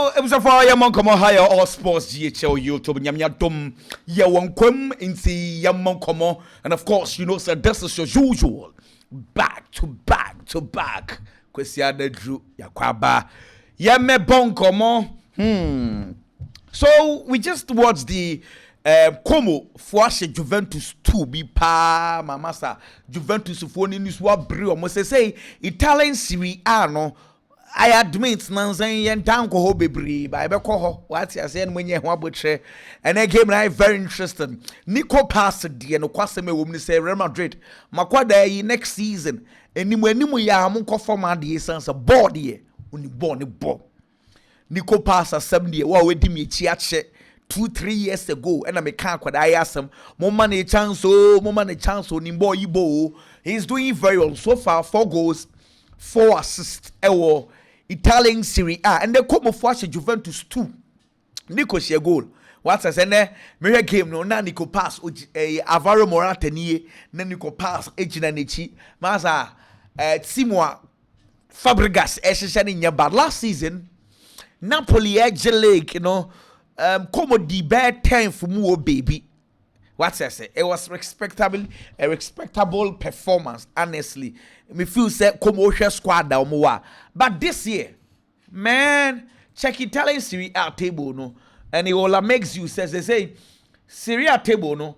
So, it was a fire among higher all sports GHL YouTube Yamia Dum Yawan Quim into Yamon Como. And of course, you know, sir, this is your usual. Back to back. Kwesiade Drew Yakwaba. Yame Bon Como. So we just watched the Como Fuashe Juventus 2 be pa mamasa Juventus for Niswa Brio must say Italian Serie A no I admit nanzan yen down ko ho bebre ba be ko ho what you say when you ho abotre and that game na very interesting Nico pass de no kwasem e wom ni say Real Madrid makwada yi next season animu ya am ko form ade sense board ye oni ball ni ball Nico pass 70 wa we di me chi ache 2-3 years ago and I me can kwada ayasem mo man a chance ni boy yibo he's doing very well so far 4 goals 4 assists ewo Italian Serie A and the Como Fuashe Juventus 2 Nico share goal what I say me game no na Nico pass Alvaro Morata ni na Nico pass ejina nechi masa Timwa Fabregas ehhehye nya bad last season Napoli edge league you know Como the bad 10 for mu baby what I say it was a respectable performance honestly me feel say Como squad da omo but this year man check Italian Serie A table no and it all makes you say Serie A table no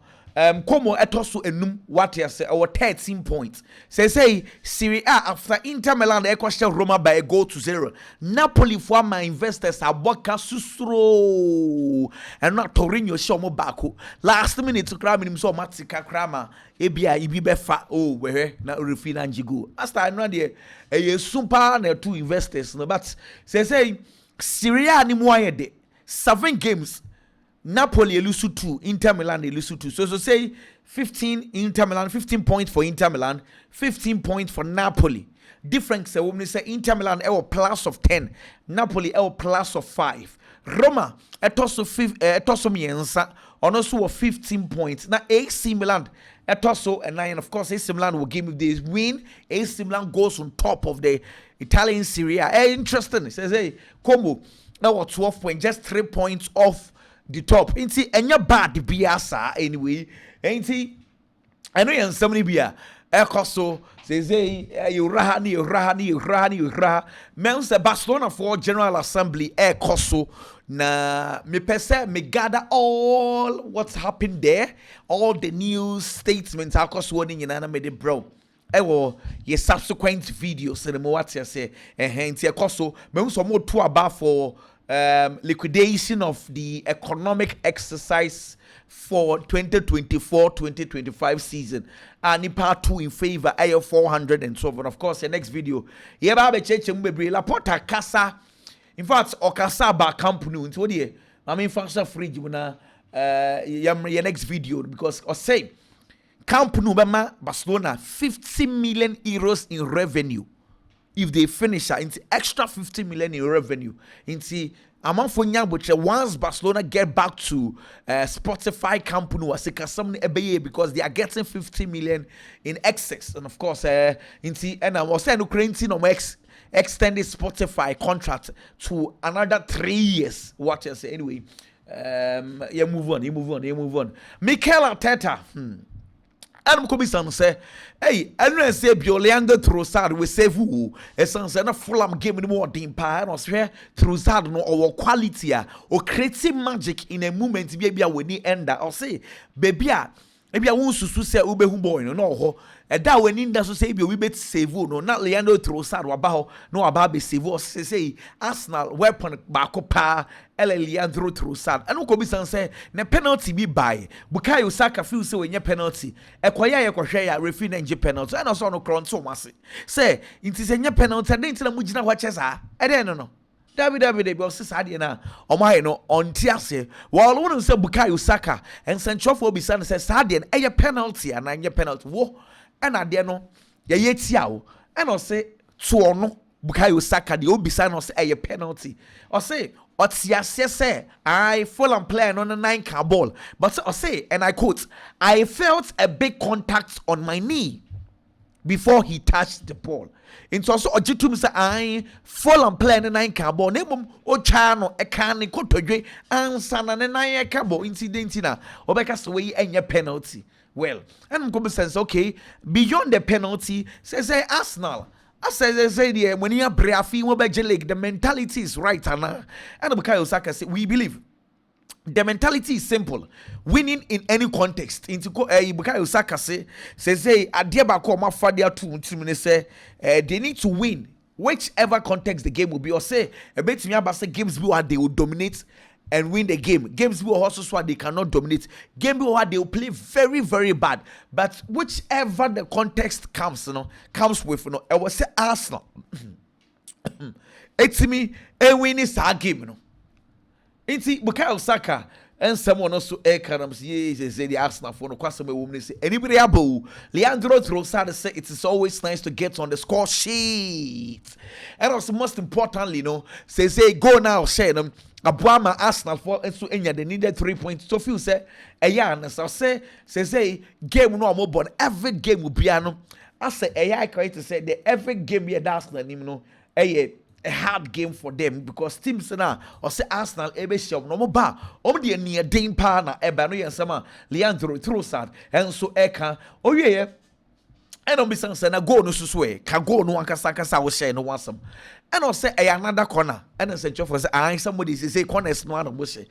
Como etoso enum what you say our 13 points say Serie A after Inter Milan they question Roma by a goal to 0 Napoli for my investors aboka susuro and not Torino show mo back last minute to cram him so matika krama ebia ibi befa we na refi na njigo after I know there a super na two investors no but say Serie A ni mo ayede 7 games Napoli elusu 2, Inter Milan elusu 2. So say 15 Inter Milan, 15 points for Inter Milan, 15 points for Napoli. Difference when we say Inter Milan plus of 10, Napoli plus of 5. Roma etoso miensa also 15 points. Now AC Milan etoso and 9 of course AC Milan will give this win. AC Milan goes on top of the Italian Serie A. Interesting. It says Como now 12 points, just 3 points off the top. Inti enya bad biasa anyway. Inti I know you somebody bia ekoso say you raha mense Barcelona for General Assembly ekoso na me pese me gather all what's happened there, all the news statements akoso ni nyina na me de bro ewo ye subsequent videos in mo what you say inti ekoso me so mo to about for liquidation of the economic exercise for 2024-2025 season and part 2 in favor of 400 and so on. Of course the next video ye ba be cheche mbebre la porta kasa in fact okasa ba company nti wo de I mean fancy fridge na your next video because or say company be Barcelona 50 million euros in revenue if they finish into extra 50 million in revenue into amount for once Barcelona get back to Spotify company was because they are getting 50 million in excess and of course into and I was saying Ukraine extended Spotify contract to another 3 years what you say anyway you move on Mikel Arteta Adam Kobisan say, hey, I don't say Biolanda Trossard we save who a son na Fulham game no more dimpa no swear Trossard no or quality or creating magic in a moment baby when he end or say baby maybe I want to say ube hu boy no ho e da when in that so say we bet save no not Leandro Trossard waba no aba be save us say Arsenal weapon back pa Leandro Trossard and ko bi san say na penalty bi buy Bukayo Saka feel say when penalty e kwaya ye kwhwe ya referee na nje penalty and also no kronto mase say inti say nye penalty dey inti na mugina wa chesa e dey no David be osisa de na omaye no onti ase while won say Bukayo Saka and Sanchofo bi san say sade e penalty and anye penalty wo and ade no ye yetia wo and o say to ono Bukayo Saka de obisa no say e penalty o say otiase say I full and play on a 9 car ball but o say and I quote I felt a big contact on my knee before he touched the ball. Into also ojitum say I fall and play nine cabo nemum o chano e can kotodwe ansa na nine cabo incident na obeka so we enye penalty. Well, and come sense okay beyond the penalty say Arsenal. I say when you breafi the mentality is right and Bukayo Saka say we believe the mentality is simple. Winning in any context. Into Bukayo Saka say Adiaba ko ma fadia 2 minutes say they need to win whichever context the game will be, or say a bit me about say games where they will dominate and win the game. Games will also so they cannot dominate. Game where they will play very, very bad. But whichever the context comes, comes with, I will say Arsenal. It's me and win is our game, It's Bukayo Saka and someone also say the Arsenal for no question woman say anybody able Leandro Trossard say it is always nice to get on the score sheet. And also most importantly, say go now share them. Abuama Arsenal for and so they needed 3 points. So feel say and so say game no more born every game will be I say I correct to say that every game here Arsenal a hard game for them because teams now or say Arsenal ebe shop no more ba the near Dane pa na eba no yensama Leandro Trossard and so eka and on bisan say na go no suswe ka go no ankasa wo share no wansam and I say another corner and I say for say somebody say corner is no one bush and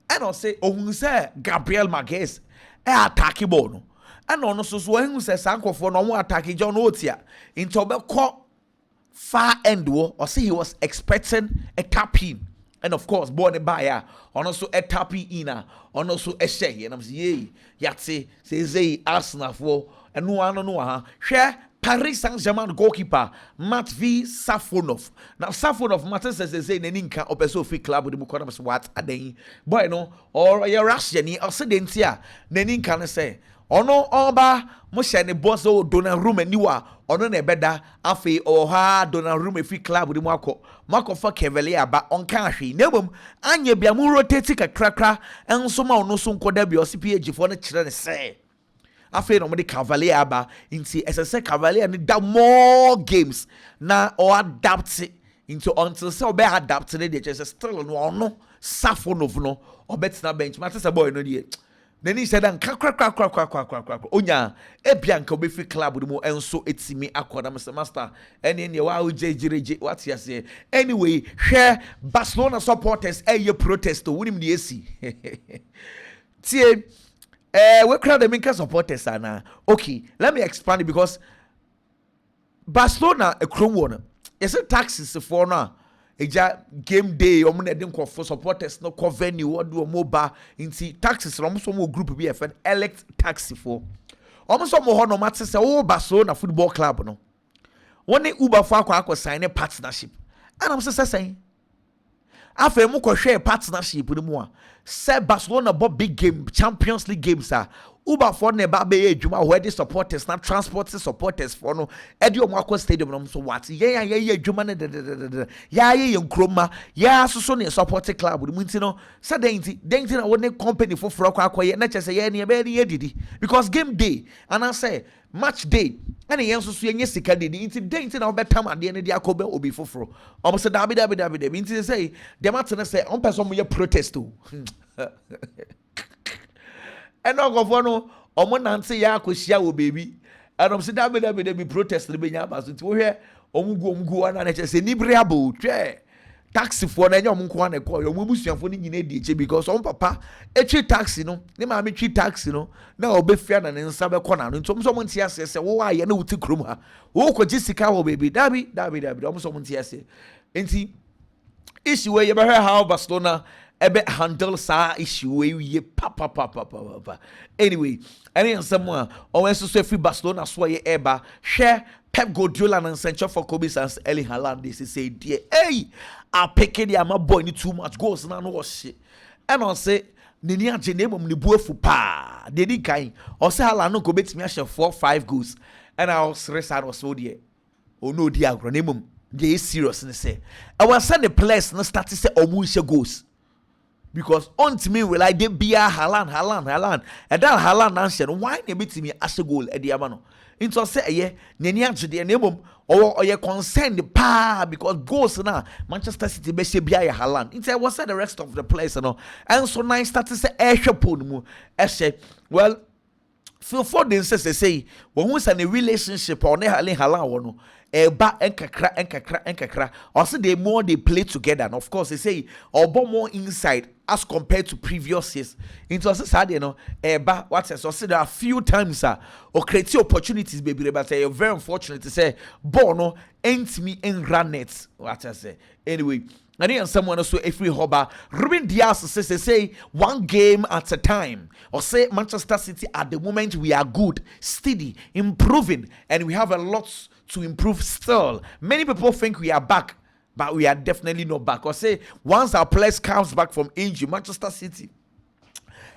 I say ohun say Gabriel Magalhaes attack ball no and on so ohun say sankofo no one attack John Otia into obekọ far end or say he was expecting a tap in, and of course born a buyer on also a tap in on also a share and I'm saying yatse say Arsenal for and no share Paris Saint-Germain goalkeeper Matvey Safonov. Now Safonov matters as say Neninka Opesofi club with the Mukonamas what a day boy no or a Russian or Sedentia Neninka say ono oba mo hye ne boss o Donnarumma niwa ono na ebeda afi o ha Donnarumma fi club di mo akọ Kevele aba onka ahwe nebom anya bia mu rotate kakrakra enso ma ono so nkoda bia o CPG fo no kire ne se afi no mo de Cavalier aba nti esese Cavalier ni da more games na or adapt into until so be adapt ne dey just still no ono Safonov no obetina bench matter say boy no dey. Then he said, Onya, Ebianka Befi club with more and so it's me accord. I'm a master. And in your JJ, what's you say? Anyway, share Barcelona supporters your protest to win him the AC. See, we crowd the main supporters are now. Okay, let me expand it because Barcelona a chrome one. It's a taxes for now. Eja game day omo na den for supporters no co venue what do mobile inti taxis omo so mo group be FN elect taxi for omo so mo ho no matter say o Barcelona football club no one Uber for akwa sign a partnership and I'm saying after mo ko share partnership with mo say Barcelona bob big game Champions League games are Uber for neba be adwuma where the supporters na transport supporters for no edi omo stadium no so what yeah adwuma ne yeah nkroma yeah so ne support club mu nti no say den na one company for akwa na chese yeah ne be didi because game day and I say match day and yen so yenye sika didi nti den na obetam ade ne dia akobe obi foforo omo say dabi nti say dem atene say on person mo ye protest o and no go for no omo nante ya akohia wo baby and I'm say that be protest le benya ba so ti wo hwe omugu na che se nibre abo twe taxi for na nyom nko na call omo busuafo ni nyina di eche because on papa echi taxi no ne ma metwi taxi no na obefia na ne nsa be kona no ntom so mo ntia se wo wa ye na wuti krom ha wo ko jisika wo baby dabi omo so mo ntia se enti issue we ye be how Barcelona ebe handle sa issue we pa anyway any someone always so free Barcelona so ye eba share Pep Guardiola and Sancho for Kobe sans Erling Haaland this say dear hey I pick it my boy need too much goals na no shit and on say nini agene mom ni buafu pa dey di kan o say Haaland no go betimi a share 4-5 goals and I was resad was so there o no di agro na mom dey serious ni say I was send the players no start say omu share goals. because on me will I de be a Haaland and that Haaland answer why ne bit me as a goal at the amano into say yeah nenia de enebom or you concerned pa because goals na Manchester City be say bia Haaland into was the rest of the players and so nice start to say ehwepon mu well feel for the say when we say a relationship or ne Erling Haaland no eba enkakra also the more they play together and of course they say obo more inside as compared to previous years into us sad eba what so say there are few times or create opportunities baby but you're very unfortunate to say ball no ain't me in run it what I say anyway. And then someone also every hobber Ruben Diaz says they say one game at a time or say Manchester City at the moment we are good, steady, improving, and we have a lot to improve still. Many people think we are back, but we are definitely not back. Or say once our players comes back from injury, Manchester City.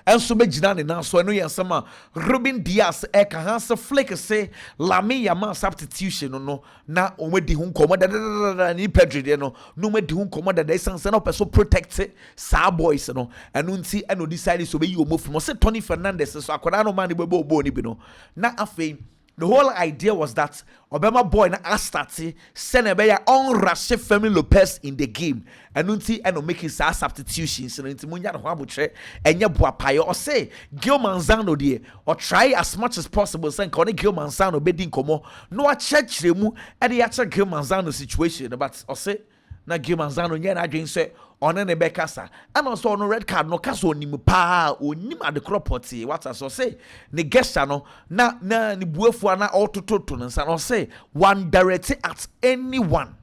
And so much done now. So I know you're some Ruben Diaz Hansa Flake say Lami Yama substitution no na omedi hun komoda ni Pedri no no medi hun komoda they sense no person protect sa boys no and unti and decide so be you move from say Tony Fernandez so akoda no man bebo bo ni bi no na afei. The whole idea was that Obama boy na Astati send a better unrush Femi Lopez in the game. And unti and make his substitutions and into Munya no abutre and ya buapayo or say Gil Manzano de or try as much as possible saying Connie Gil Manzano bedin komo no a church remu and the actual Gil Manzano situation but or say na Gil Manzano nya na adwen say on ne bekasa and also on red card no kaso nim pa onim ade cropoti what I say ne gesture no na ni buefu na otototo no say no say one direct at anyone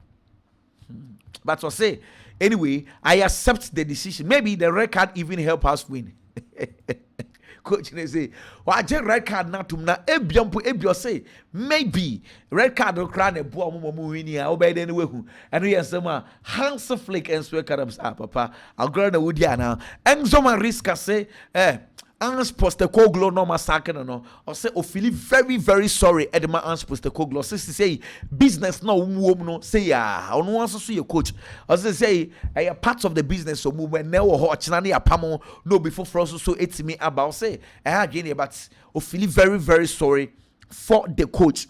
but I say anyway I accept the decision maybe the red card even help us win. Coach say wa je red card na tum na ebiampo ebio say maybe red card no cry na bo omomo win ya obey dey anyway hu and we say ma Hans Flick and swear carams papa agora na wodi ana enzo man risk say Ans Postecoglou no massacre no or say o feel very sorry edema Ans Postecoglou say business no no say ya on one so your coach or say a part of the business so move when no ho chinani apamo no before for so it's me about say again but o feel very sorry for the coach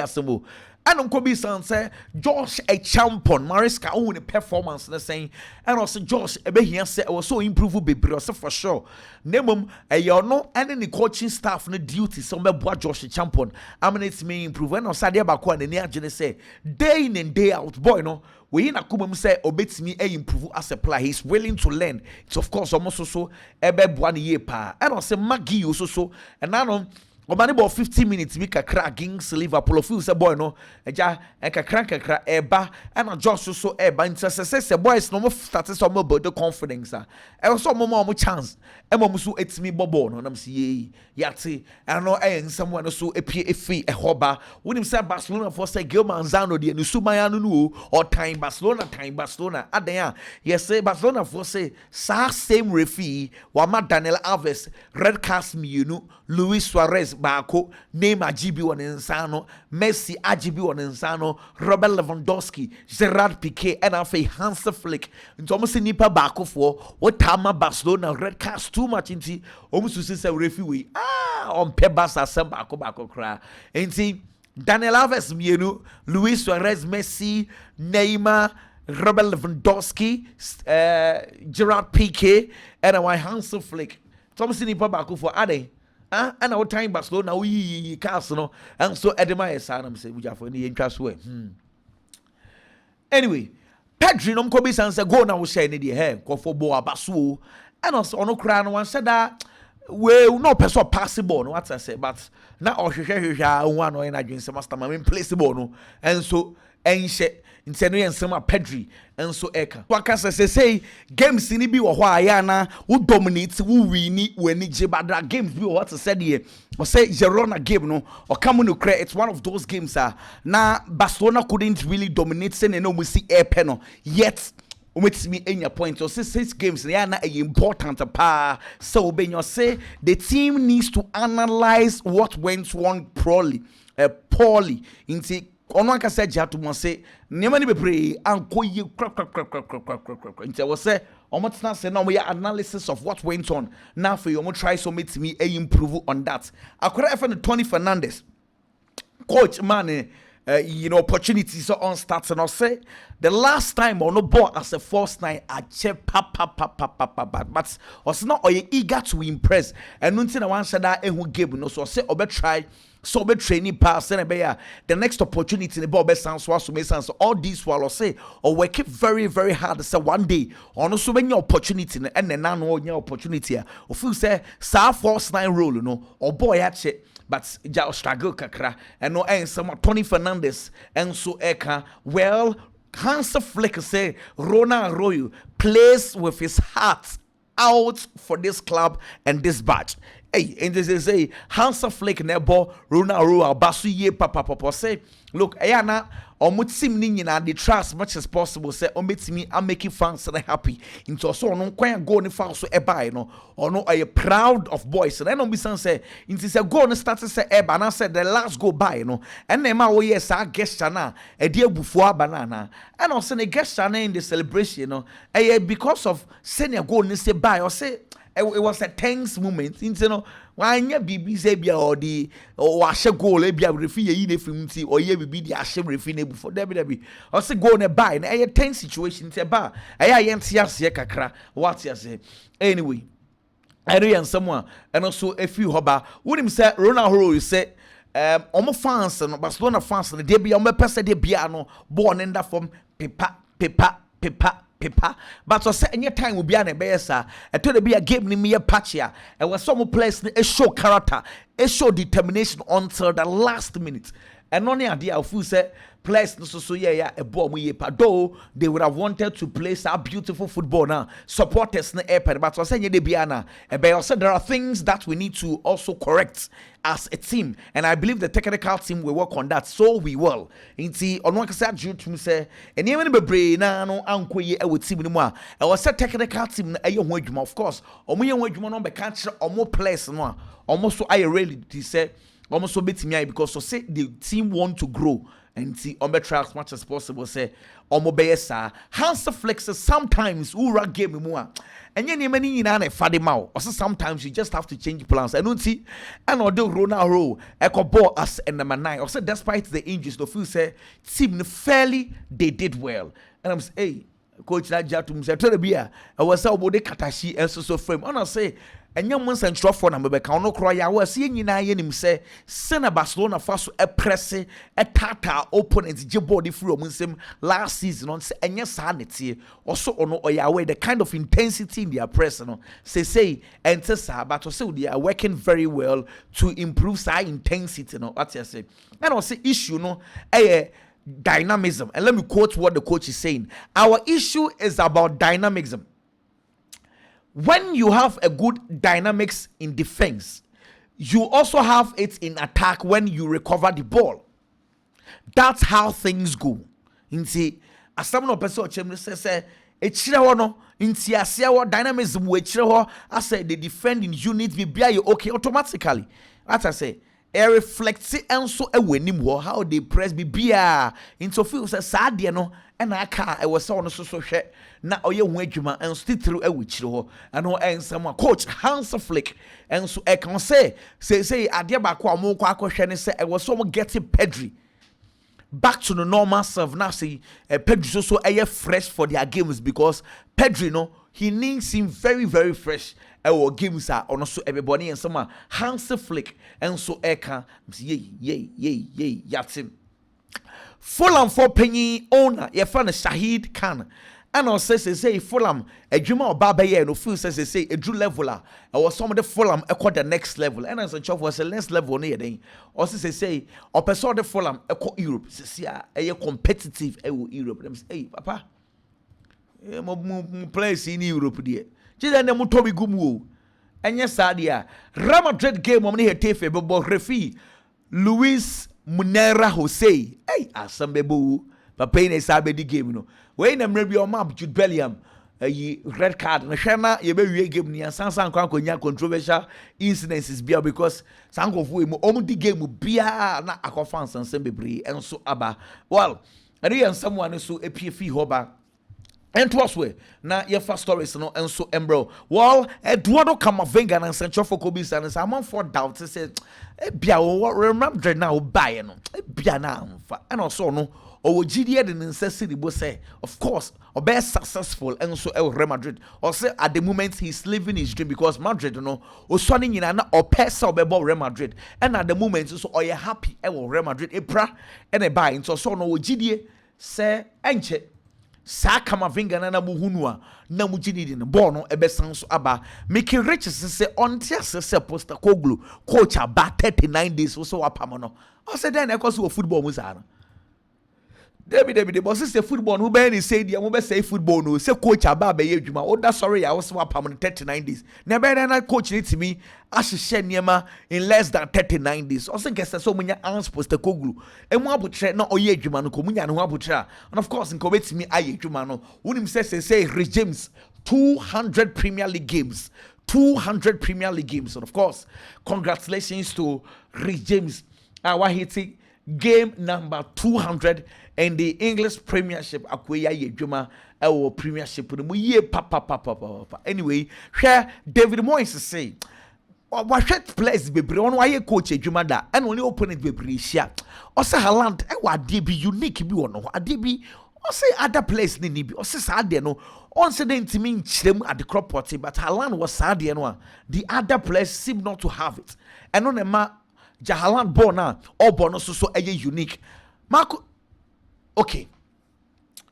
some and on Kobe San say Josh a champion Mariska own a performance the saying and also Josh ebe here say was so improve baby for sure nemum you know and the coaching staff no duty so me boa Josh a champion I mean it's me improve and on Sadia Bako and the agent say day in and day out boy no we in a kumum say obet me a improve as a player he's willing to learn it's of course almost so ebe boa ye pa and on say Maggie so and now Obani about 15 minutes we kakra against Liverpool of you say boy no eja kakra eba and a just so eba intercessor say boys no more start some about the confidence e was some more chance e mo so etimi bobo no nam say yati and no someone so efi e hoba when him say Barcelona for say Gil Manzano de Nusumaya no or time Barcelona adan yes say Barcelona for say same referee wa Daniel Alves red card me you know Luis Suarez Bako, Neymar GB on Insano, Messi AGB on Insano, Robert Lewandowski, Gerard Piqué, and Afe Hans Flick. It's almost a nipa Bako for what Tama Barcelona red cast too much into almost to say referee. On Pebas some Bako cry. And see Daniel Alves, you know, Luis Suarez, Messi, Neymar, Robert Lewandowski, Gerard Piqué, and a Hans Flick. Thomas nipa Bako for Ade. And our time Barcelona we castle and so Edema is say we have any interest way. Anyway, Pedri no Kobe San say go now share any hair go for boa basu and also no cry no one said that we no person possible no what I say but now ohwehwehwehwa one no na dwen say master man placeable no and so enhye nteno yen sama Pedri enso eka wakasa say games ni bi wo ho aya na wo dominate wo win wani jebadra games bi what said here or say Girona game no or come no credit it's one of those games na Barcelona couldn't really dominate say no we see air no yet with me in your point so 6 games they are not important pa so when you say the team needs to analyze what went wrong poorly into ono aka say gya to mo say nema ni bebre anko ye nti wo say omo tena say na omo ye analysis of what went on now for you omo try so make me improve on that akora efa no Tony Fernandes coach man opportunities on starts and I say the last time on no ball as a first night I check but was not eager to impress and nothing I want said that who gave no so I say obe try so be training pass and the next opportunity in the ball best sounds so make sense all these while I say or work very very hard say one day on so many opportunity and then now opportunity of you say sa first nine role or boy actually but ja struggle kakra and no some Tony Fernandes and so eka well Hans Flick say Ronald Arroyo plays with his heart out for this club and this badge. Hey, and this is a Hans Flick nebo Ronald Arroyo basu ye papa say look ayana omutim ni nyina they try as much as possible say ometimi am making fans happy into so no kwan go ni fan so eba no or no are proud of boys and no be say into say go no start say eba na say the last go by no and na ma wo yes a gesture na e de abufu abanana and also the gesture na in the celebration no because of senior go ni say by or say it was a tense moment into no wanya bibi say bia or the or ashe goal e bia refi ye ne film ti or ye bibi di ashe refi ne before debi or say go ne buy na a tense situation te ba aya yente ase kakra what you say anyway I know someone and also a few hoba would say Ronald Arroyo say omo fans no Barcelona fans no de bia omo pese de bia no born in that form paper but so say any time will be an ebesa I told be a game ni me patchia and was some place a show character a show determination until the last minute and only idea of who say place no so yeah a ball we though they would have wanted to play some beautiful football now supporters na airport but was saying they be ana said there are things that we need to also correct as a team and I believe the technical team will work on that so we will inti on one say due to say and even bebre na no anko ye e team ni mu a e was a technical team na ho adwuma of course omo ye ho adwuma no be ka kire omo players no a omo so I really say almost so betimi because so say the team want to grow and see on try as much as possible say omo beyesa Hans Flick sometimes ura game mu a enye ne mani nyina na fade ma o sometimes you just have to change plans and don't see and or the Ronaldo ball as and number 9 or say despite the injuries no feel say team fairly they did well and I'm say hey coach na jatum say to the bia I was say obode katashi and so frame and I say enya mo central for na mebe ka ono kro ya wa se nyina ye nim se sena Barcelona faso e press e tata opponent je body free o nsem last season on se enya sa netie also ono oya we the kind of intensity in their press no say enter sa but so they are working very well to improve sa intensity no what you say and also issue no dynamism and let me quote what the coach is saying our issue is about dynamism. When you have a good dynamics in defense, you also have it in attack when you recover the ball. That's how things go. Inti asam no person ochemre say e chire ho no inti asia wo dynamism we chire ho as the defending unit be bia you okay automatically. As I say, e reflects enso e wanim ho how they press be bia into feel say sad de no and aka e was so no so hwe na oye hu adwuma and still through e wichire ho and ho ensam coach Hans Flick and so e can say ade ba ko amon kwa akohwe ne say e was so getting Pedri back to the normal self now say Pedri so fresh for their games because Pedri no he needs him very very fresh our games are on so everybody and some Hans Flick and so eka yay yatim Fulham for penny owner your friend Shahid Khan and also say Fulham adwuma oba ye no feel say edru level a was some of the Fulham equal the next level and as a chop was the next level near then also say person the Fulham equal Europe say a competitive Europe them say hey papa place in Europe there just then them to be gumu enye sadia Real Madrid game on here tefe but referee Luis Munera Jose hey asambebo papa in sabe di game no we na mrebi o map Jude Bellingham red card na hwe na ye be wie game ni sansan kwa konya controversial incidences bia because sankofo emu di game bia na akofa nsansan bebre enso aba well ade yan someone so epiefi hoba entwaswe na ye first stories no enso embro well Eduardo Camavinga na Central Focus and someone for doubt say bia remember now buy no bia na amfa and also no or GDA the necessity bo say of course or be successful and so Real Madrid or say at the moment he's living his dream because Madrid no o so ni na or pesa or Real Madrid and at the moment so or you happy e Real Madrid e pra and e buy so no GDA say enche sa Camavinga na muhunu a na mu gidi no ball no ebe san so aba Mickey Rich say on tia say poster koglu coach aba 39 days so wapam no o say then e cause football mu sa no David boss say football no be ni say dia mo be say football no say coach aba be ye adwuma o da sorry ya wo so wapam no 39 days na be na coach ni timi ahye niema in less than 39 days o say guess so munya ans poster koglu emu abutre na oye adwuma no ko munya ne ho abutre and of course nko betimi aye adwuma no wonim say Rich James 200 Premier League games 200 Premier League games and of course congratulations to Rich James our hitting game number 200 in the English Premiership akwaya yedwuma ewo Premiership no ye papa anyway share David Moyes say what place bebre on why coach edwuma da and only opponent bebre hia o say Haaland e wa de bi unique bi wono ade bi o say other place ni bi o say sa de no on say den timi nchirem at the crop pot but Haaland was sa de no the other place seem not to have it and on ma Haaland born na or born so unique Marco okay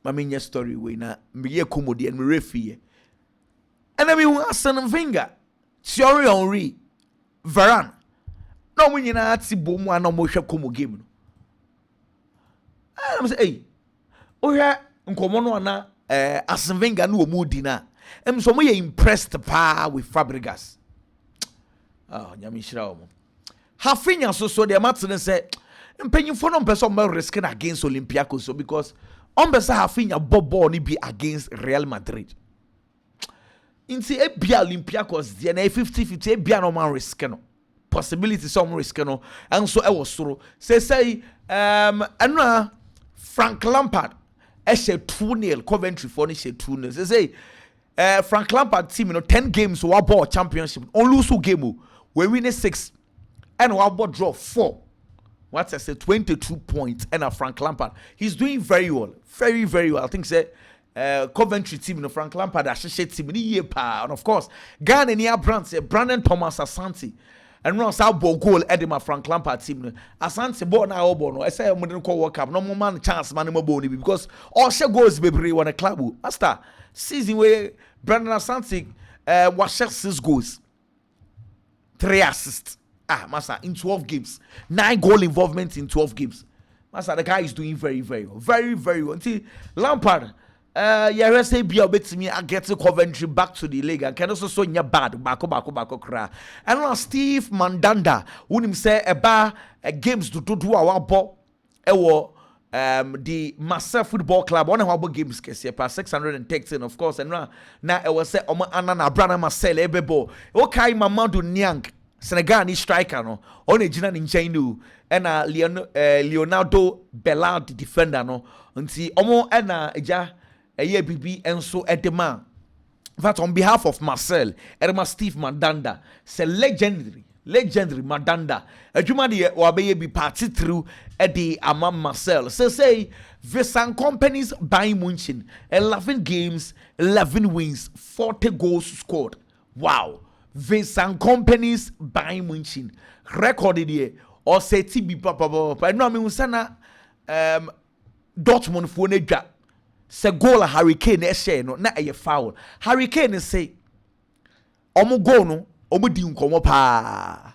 maminya story we na me komodi and me refi and I mean Arsene Wenger Thierry Henry Varane no mo nyina ati bomu ana mo hwe komo game no I'm say hey o hwe nkomo no na Arsene Wenger no mo di na em so mo ye impressed pa with Fabregas nyame hira o mo Hafinya so de matene say mpanyimfo no mpese o risk na against Olympiacos so because on be say Hafinya ball ni be against Real Madrid inti e bia Olympiacos de na 50-50 e bia no man risk no possibility some risk no and so e was soro say eno Frank Lampard e she 2-0 Coventry for ni she 2-0 say Frank Lampard team 10 games wa ball championship on lose game we win 6 and wa ball draw 4 what's I say 22 points and a Frank Lampard he's doing very well very well I think say Coventry team no Frank Lampard ashe team ni ye pa and of course Ghana ni brand say Brandon Thomas Asante and run sa ball goal edema Frank Lampard team no Asante ball na obo no I say mo den call World Cup no more man chance man mo ball ni because all she goals bebre won a club master season where Brandon Asante was 6 goals 3 assists master in 12 games 9 goal involvement in 12 games master the guy is doing very well very well until Lampard yeah say bia betimi I get to Coventry back to the league and can also so nya bad bako kra and now Steve Mandanda wonim say eba games do our ball the Marseille Football Club one of games kese pa 613 of course and now it was say omo anana brana Marseille ebebo okay Mamadou Niang Senegal ni striker no on ejina ni nchen no na Leonardo Bellard defender no nti omo na eja eye bibi enso edema that on behalf of Marcel Erma Steve Mandanda say legendary Mandanda adwuma de wabeye bi party through the ama Marcel say Vincent Company's Bayern Munich 11 games 11 wins 40 goals scored wow Vincent Company's Bayern Munich recorded here or say TB papa no me usana Dortmund for nedwa se goal a Hurricane e share no na eye foul Hurricane say omo goal no omo di nkomo pa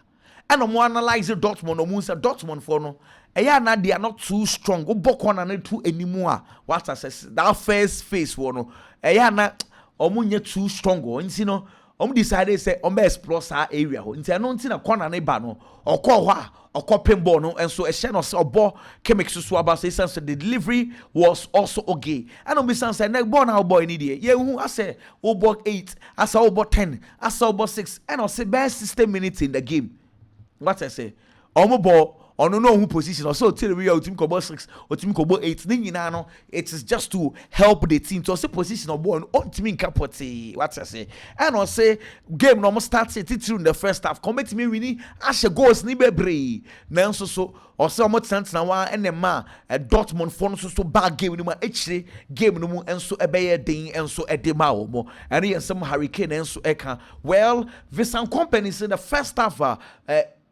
and omo analyze Dortmund omo say Dortmund for no eya na they are not too strong oboko na too animu a what says that first face one no eya na omo nye too strong o nti no decided say explore that area ho nti no nti na corner ne ba no okọ ho a okọ ball no and so a share no say obo chemicals so about say sense the delivery was also okay and be sense na ball na boy ni dey ye hu ase obo 8 asa obo 10 asa obo 6 and say best 60 minutes in the game what I say ball ono no who position or so tell we your team kobo 6 or team kobo 8 ni nyina no it is just to help the team to say position of ball on team capacity what I say and I say game no start it in the first half commit me winning as goals ni bebre na so or say omo tent na wa enema Dortmund for so bad game ni ma echire game no mu enso ebeye den enso edema wo mo and yen some Hurricane enso eka well Vincent Kompany say the first half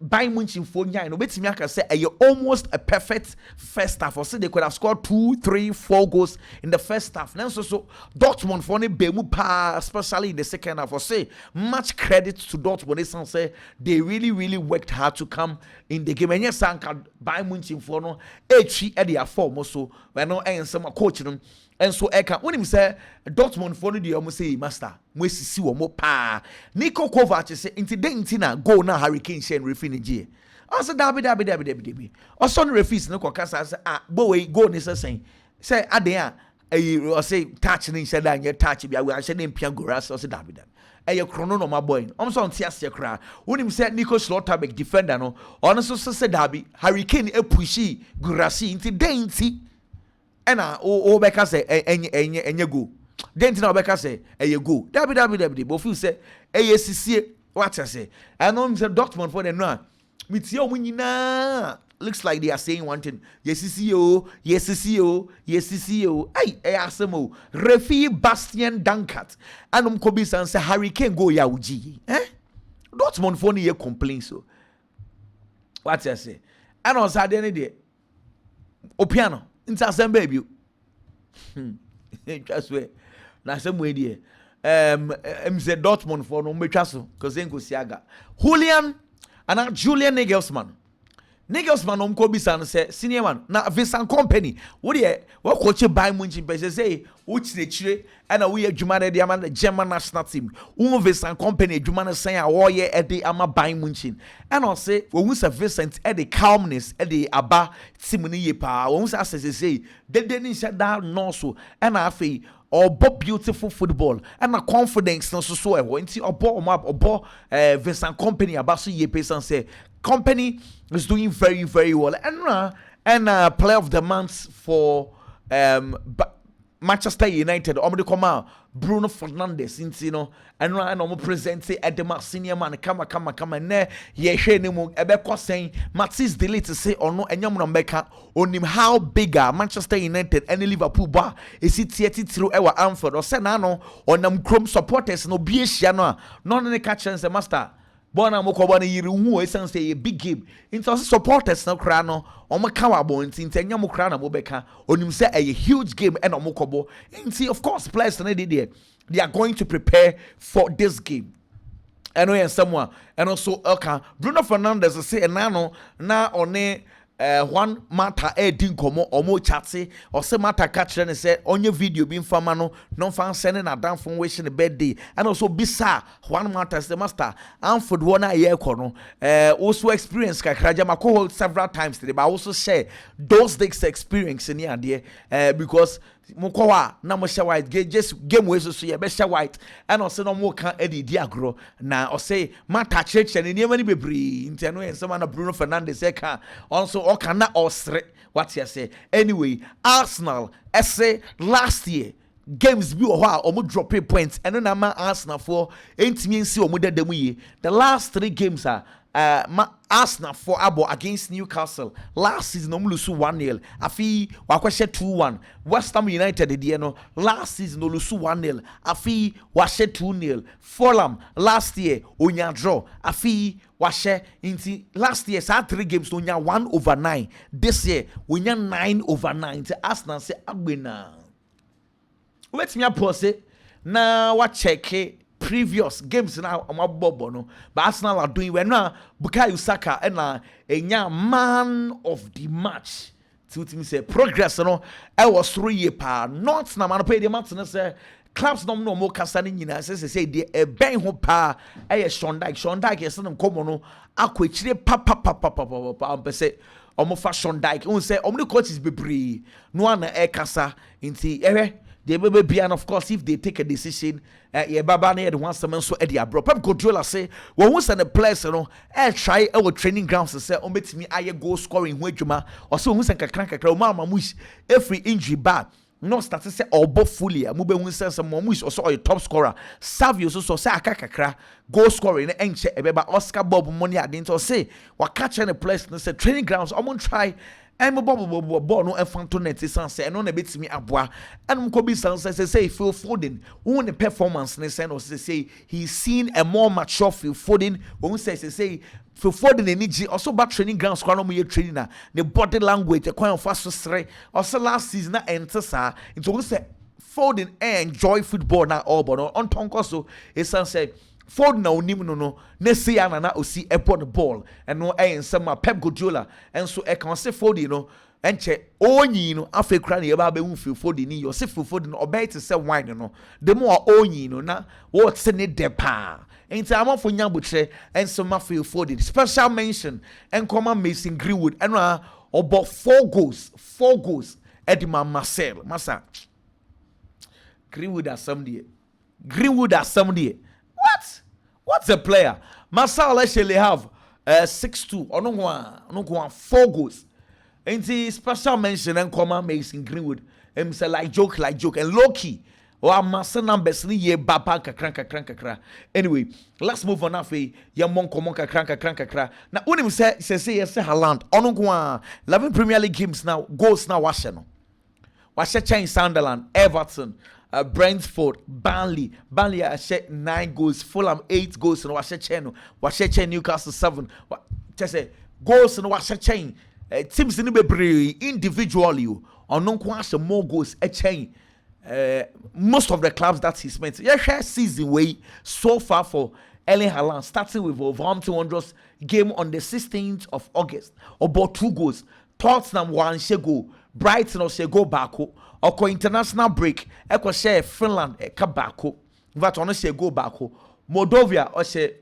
Bayern Munich for nine, no betimi aka say almost a perfect first half. Or say they could have scored 2, 3, 4 goals in the first half. Now so Dortmund for ne bemu pa, especially in the second half. Or say much credit to Dortmund. They say they really worked hard to come in the game. And yes, Bayern Munich for no H at their form also. When no and some coach them. And so Eka, when him say Dortmund for the almost say master, we see one pa. Nico Kovac say inti na go na Hurricane share referee G. I said dabi. Or son referees no kokasa say boy go ni say adea or say touch ni say that you touch bi I say dem pian goras or say dabi. Chrono no my boy. So on tiase kra. When him say Nico Schlotterbeck defender no, honestly say dabi Hurricane pushy Gurasi inti ena o beka say enye go den tina beka say go dabi but feel say sisi what I say I know say Dortmund for the no metie o nyina looks like they are saying one thing sisi ay asemo refi Bastian Dankert anom ko bi san say Hurricane go ya uji Dortmund for no ye complain so what I say and on Saturday dey opiano into some baby. Just wait. Now some way there. MZ Dortmund for no metraso because then go siaga. Julian and Julian Nagelsmann. Nagelsmann ko bisa say senior man na Vincent Kompany. What coach Bayern Munich be say uchi ne chire and we adwuma de ama the German national team. Vincent Kompany adwuma na say a ye e ama Bayern Munich. And I say when we say Vincent e the calmness e the aba team ni ye pa. When we say they ni say that no so and afei obo beautiful football and a confidence no so e wo nti obo Vincent Kompany aba so ye person say Kompany is doing very well and player of the month for Manchester United omde come Bruno Fernandes you know and omo present Edema senior man come ne ye hwe ne mu ebe kosen Matis delete say ono enyam no mbeka onim how bigger Manchester United and Liverpool ba esi tietitiro e wa Anfield o se na no onam krom supporters no bi ehia no a no ne ka chance master bona mokoba na yiri hu esan say a big game into supporters na kra no omo ka wa bon nti anya mo kra na mo beka onim say a huge game and omo kobo nti of course players na they are going to prepare for this game and we someone and also Bruno Fernandes say na one Juan Mata din komo omo chatse or say Mata catch and say on your video being fama no fan sending a down from wishing the birthday and also bisa Juan Mata say master and for one year kono also experience kakraja mako several times today but also share those days experience in here because Mokowa na mo share white just game we so ye be share white and also no mo kan edi agro na o say Mata church and niam ni bebre nti no yen some na Bruno Fernandes e kan also o kan na osre what you say anyway Arsenal say last year games bi o ho a omo drop points and na ma Arsenal for entimi nsi omo dadamu yi the last 3 games are Arsenal for abo against Newcastle last season no lose 1-0 afi wakwahye 2-1 West Ham United de no last season no lose 1-0 afi wahye 2-0 Fulham last year onya draw afi wahye inti last year sa 3 games no onya 1/9 this year onya 9/9 Arsenal say agbena wait me pause na wa check previous games now amabobo no but Arsenal are doing well now Bukayo Saka and enya man of the match to me say progress no I was 3 year pa not na man pay the match no say clubs no more kasa ni nyina say de ben ho pa Sean Dyche yes no komo no akwechire papa ampese omo Sean Dyche won say omo coaches bebre no ana kasa nti they may be, and of course, if they take a decision, yeah, Baba ne one semen so Eddie Abro. Pep Guardiola say, well, once and a place, try our training grounds to say, met me, I goal scoring, Wejuma, or so once and Kakranka, Mama Mush, every injury bad. No start to say, or both fully, a mube win some Momush, or so a top scorer. Savio so say, Kakakra, goal scoring, and check a Oscar Bob money. I didn't say, what catching a place, and say, training grounds, I'm gonna try. I'm a ball no fantonet is say and on a bit me abwa and Kobe Sans say Phil Foden won the performance or say he's seen a more mature Phil Foden when say Phil Foden energy also back training grounds kwa no mo training the body language the kind of fast stre also last season na enter sa into we say Foden enjoy football na all but on tonko so it say Ford na onim no say na osi ebo the ball and no nsema Pep Guardiola and so e kan say Ford enche onyi no afa kura na ye ba be hu fi Ford ni yo say Ford no obey to say wine no the more onyi no na what say ne de pa enti amafo nya botre and so ma fi Ford special mention and command Mason Greenwood and about 4 goals Edma Marcel masa Greenwood as somebody What's a player? Marcel actually have 6-2 or no 4 goals. And the special mention and command Mason Greenwood. And say like joke and low key. Or Marcel numbers ni ye baba kakra. Anyway, let's move on afi yamon common kakra. Now when him say Haaland on 11 Premier League games now goals now washe change Sunderland, Everton, Brentford, Burnley share 9 goals, Fulham 8 goals, and washe chain Newcastle 7. Just say goals and washe chain teams in the individually or non quite more goals a chain. Most of the clubs that he's meant share season way so far for Erling Haaland, starting with Wolverhampton Wanderers game on the 16th of August, about 2 goals. Tottenham 1 goal, Brighton or go back. Oko international break eko share Finland ka bako that ono share go bako Moldova or share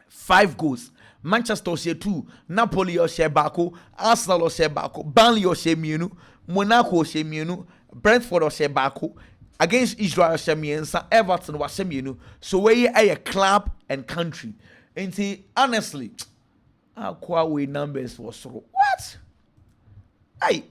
5 goals Manchester or share 2 Napoli or share bako Arsenal or share bako Burnley or share mienu Monaco or share mienu Brentford or share bako against Israel or share miensa Everton or share mienu so where a club and country and honestly akwa we numbers for so what hey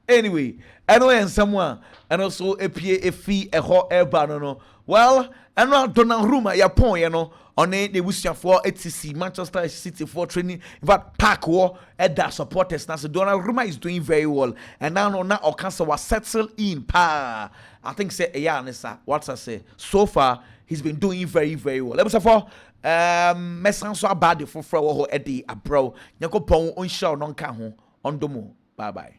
anyway, I know and someone and also a fee a hot air no. Well, and now Donnarumma ya point, on the wish for ATC Manchester City for training. In fact, Park war at that supporters now. So Donnarumma is doing very well, and now Okansa was settled in. I think say Nessa. What I say so far, he's been doing very well. Let me say for Messanso abade for Eddie Abro. Nyako pon on show non ka ho on domo. Bye bye.